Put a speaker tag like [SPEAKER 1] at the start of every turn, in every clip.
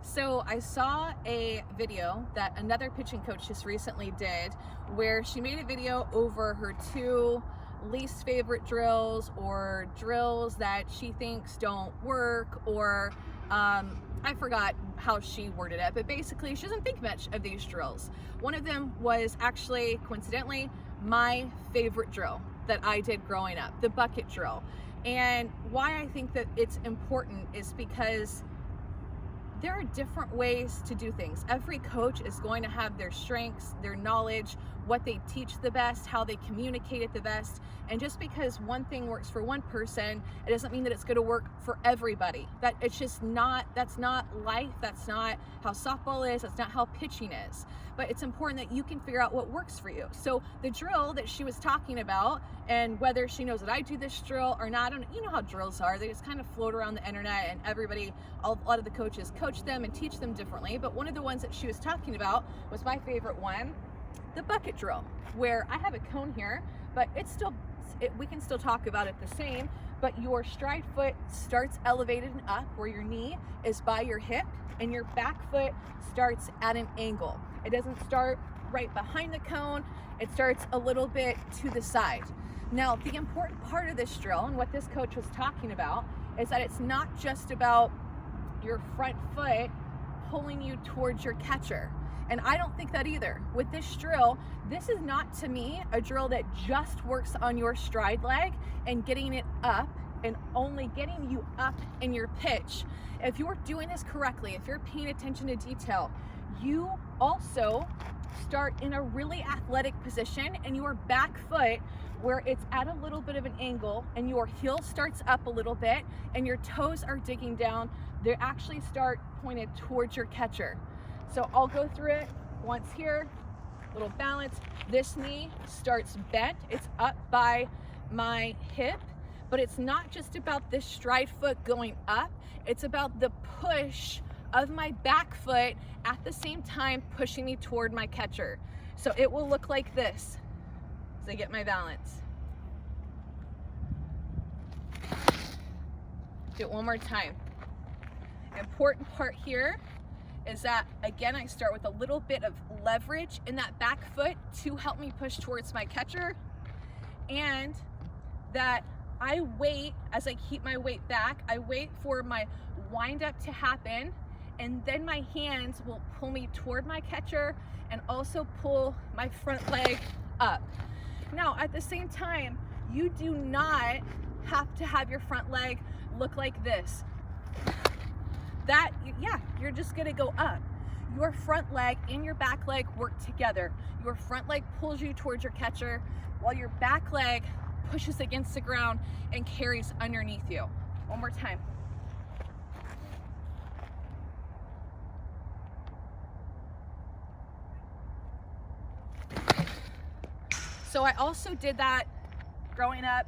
[SPEAKER 1] So I saw a video that another pitching coach just recently did where she made a video over her two least favorite drills or drills that she thinks don't work, or I forgot how she worded it, but basically she doesn't think much of these drills. One of them was actually, coincidentally, my favorite drill that I did growing up, the bucket drill. And why I think that it's important is because there are different ways to do things. Every coach is going to have their strengths, their knowledge, what they teach the best, how they communicate it the best. And just because one thing works for one person, it doesn't mean that it's going to work for everybody. That's not life. That's not how softball is. That's not how pitching is. But it's important that you can figure out what works for you. So the drill that she was talking about, and whether she knows that I do this drill or not, you know how drills are. They just kind of float around the internet, and a lot of the coaches coach them and teach them differently. But one of the ones that she was talking about was my favorite one, the bucket drill, where I have a cone here, but we can still talk about it the same, but your stride foot starts elevated and up where your knee is by your hip, and your back foot starts at an angle. It doesn't start right behind the cone, it starts a little bit to the side. Now, the important part of this drill, and what this coach was talking about, is that it's not just about your front foot pulling you towards your catcher. And I don't think that either. With this drill, this is not, to me, a drill that just works on your stride leg and getting it up and only getting you up in your pitch. If you're doing this correctly, if you're paying attention to detail, you also start in a really athletic position, and your back foot, where it's at a little bit of an angle and your heel starts up a little bit and your toes are digging down, they actually start pointed towards your catcher. So I'll go through it once here, little balance. This knee starts bent, it's up by my hip, but it's not just about this stride foot going up, it's about the push of my back foot at the same time pushing me toward my catcher. So it will look like this as I get my balance. Do it one more time. Important part here is that, again, I start with a little bit of leverage in that back foot to help me push towards my catcher, and that I wait, as I keep my weight back, I wait for my wind up to happen, and then my hands will pull me toward my catcher and also pull my front leg up. Now, at the same time, you do not have to have your front leg look like this. You're just gonna go up. Your front leg and your back leg work together. Your front leg pulls you towards your catcher, while your back leg pushes against the ground and carries underneath you. One more time. So I also did that growing up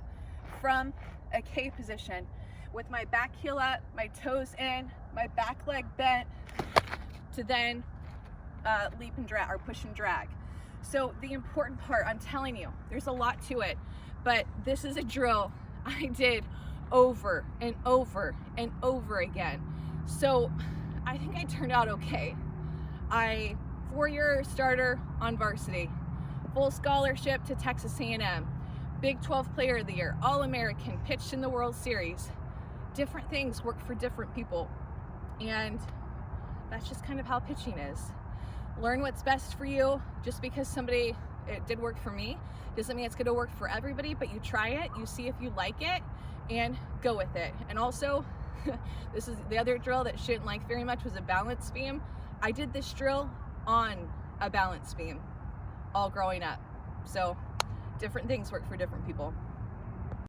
[SPEAKER 1] from a K position, with my back heel up, my toes in, my back leg bent, to then leap and drag, or push and drag. So the important part, I'm telling you, there's a lot to it, but this is a drill I did over and over and over again. So I think I turned out okay. 4-year starter on varsity, full scholarship to Texas A&M, Big 12 Player of the Year, All-American, pitched in the World Series. Different things work for different people, and that's just kind of how pitching is. Learn what's best for you. Just because it did work for me doesn't mean it's going to work for everybody, but you try it, you see if you like it, and go with it. And also, this is the other drill that she didn't like very much, was a balance beam. I did this drill on a balance beam all growing up. So different things work for different people.